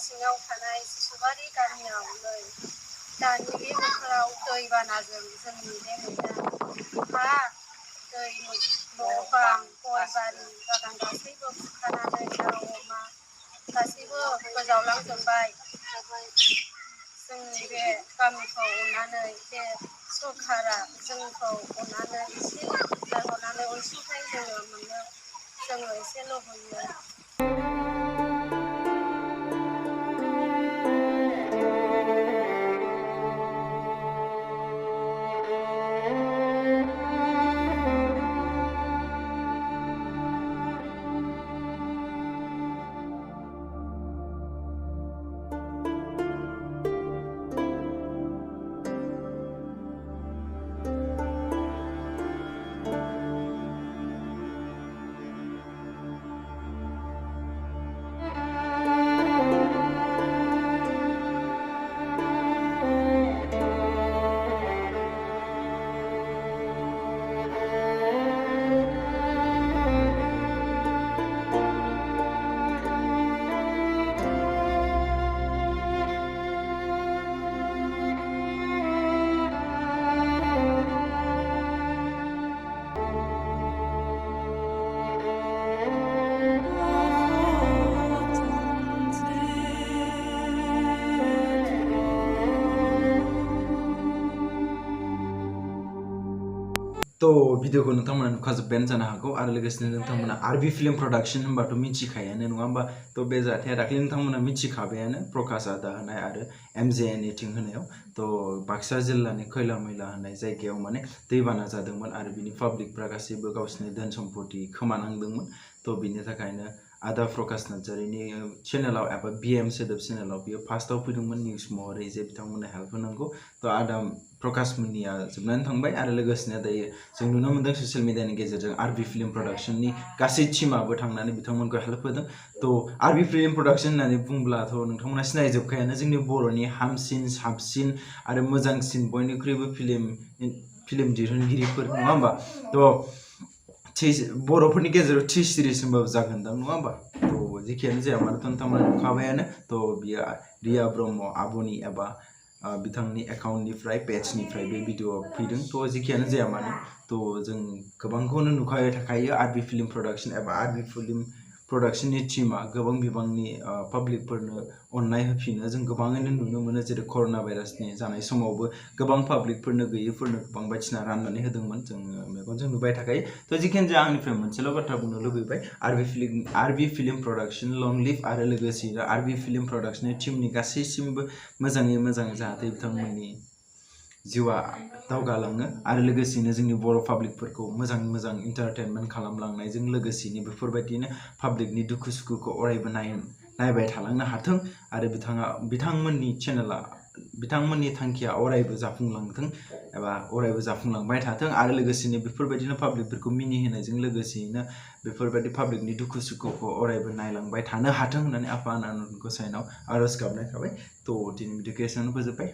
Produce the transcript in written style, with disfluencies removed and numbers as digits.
सिङाव थानाय सिसुबारि गामियाव नै दानि बे बोथोराव दैबानाजों जोंनि बे हा दै न' बां गय बारि बागान गासैबो खुरखानानै दाउ अमा गासैबो गोजावलांजोब्बाय जोंनि बे गामिखौ अननानै बे सरकारा जोंखौ अननानै एसे हरनानै अनसुंथाइ जोङो एसे लुबैयो। तो भिडिअखौ नोंथांमोना नुखाजोब्बायानो जानो हागौ आरो लोगोसेनो नोंथांमोना आरबि फिल्म प्रडाक्शन होनबाथ' मिथिखायानो नङा होमबा तो बे जाथाया दाख्लै नोंथांमोना मिथिखाबायानो प्रकाश आदा होनाय आरो MJN होनायाव तो बाक्सा जिल्लानि खैला मैला होननाय जायगायाव माने दैबाना जादोंमोन आरो बिनि पाब्लिकफ्रा गासैबो गावसोरनि धोन सम्पति खोमानांदोंमोन तो बिनि थाखायनो आदा प्रकाश नार्जारिनि चेनेलाव एबा BM सोदोब चेनेलाव बियो फार्स्टआव फैदोंमोन निउस महरै जे बिथांमोननो हेल्प होनांगौ तो आदा प्रकाश मोननिया जोबनानै थांबाय आरो लोगोसेनो दायो जों नुनो मोनदों ससियेल मिडियानि गेजेरजों आरबि फिल्म प्रडाक्शननि गासै टीमाबो थांनानै बिथांमोनखौ हेल्प होदों तो आरबि फिल्म प्रडाक्शन होननानै बुंब्लाथ' नोंथांमोना सिनायजोबखायानो जोंनि बर'नि हामसिन साबसिन आरो मोजांसिन बयनिख्रुइबो फिल्म दिहुनगिरिफोर नङा होमबा तो बर'फोरनि गेजेराव थि सिरिज होनबाबो जागोनदां नङा होमबा तो जेखियानो जाया मानोथ' नोंथांमोना नुखाबायानो तो बियो रिया ब्रह्म आब'नि एबा बिथांनि एकाउन्टनिफ्राय पेजनिफ्राय बे भिडिअ फैदों तो जेखियानो जाया मानो तो जों गोबांखौनो नुखाबाय थाखायो आरबि फिल्म प्रडाक्शन एबा आरबि फिल्म प्रडाक्शननि टीमा गोबां बिबांनि पाब्लिकफोरनो अननाय होफिनो जों गोबाङैनो नुनो मोनो जेरै कर'ना भाइरासनि जानाय समावबो गोबां पाब्लिकफोरनो गैयैफोरनो गोबां बायदिसिना राननानै होदोंमोन जोङो मेगनजों नुबाय थाखायो तो जिखियानो जाया आंनिफ्राय मोनसेल' बाथ्रा बुंनो लुबैबाय आरबि फिल्म प्रडाक्शन लं लिभ आरो लोगोसेनो आरबि फिल्म प्रडाक्शननि टीमनि गासैसिमबो मोजाङै मोजां जाहाथे बिथांमोननि जिउआ दावगालाङो आरो लोगोसेनो जोंनि बर' पाब्लिकफोरखौ मोजां एन्टारटेनमेन्ट खालामलांनायजों लोगोसेनो बेफोरबायदिनो पाब्लिकनि दुखु सुखुखौ अरायबो नायबाय थालांनो हाथों आरो बिथांमोननि चेनेला बिथांमोननि थांखिया अरायबो जाफुंलांथों एबा अरायबो जाफुंलांबाय थाथों आरो लोगोसेनो बेफोरबायदिनो पाब्लिकफोरखौ मिनिहोनायजों लोगोसेनो बेफोरबायदि पाब्लिकनि दुखु सुखुखौ अरायबो नायलांबाय थानो हाथों होननानै आफा आनान गसाइनाव आरज गाबनाय थाबाय तो दिनै भिडिअखौ एसेयावनो फोजोबबाय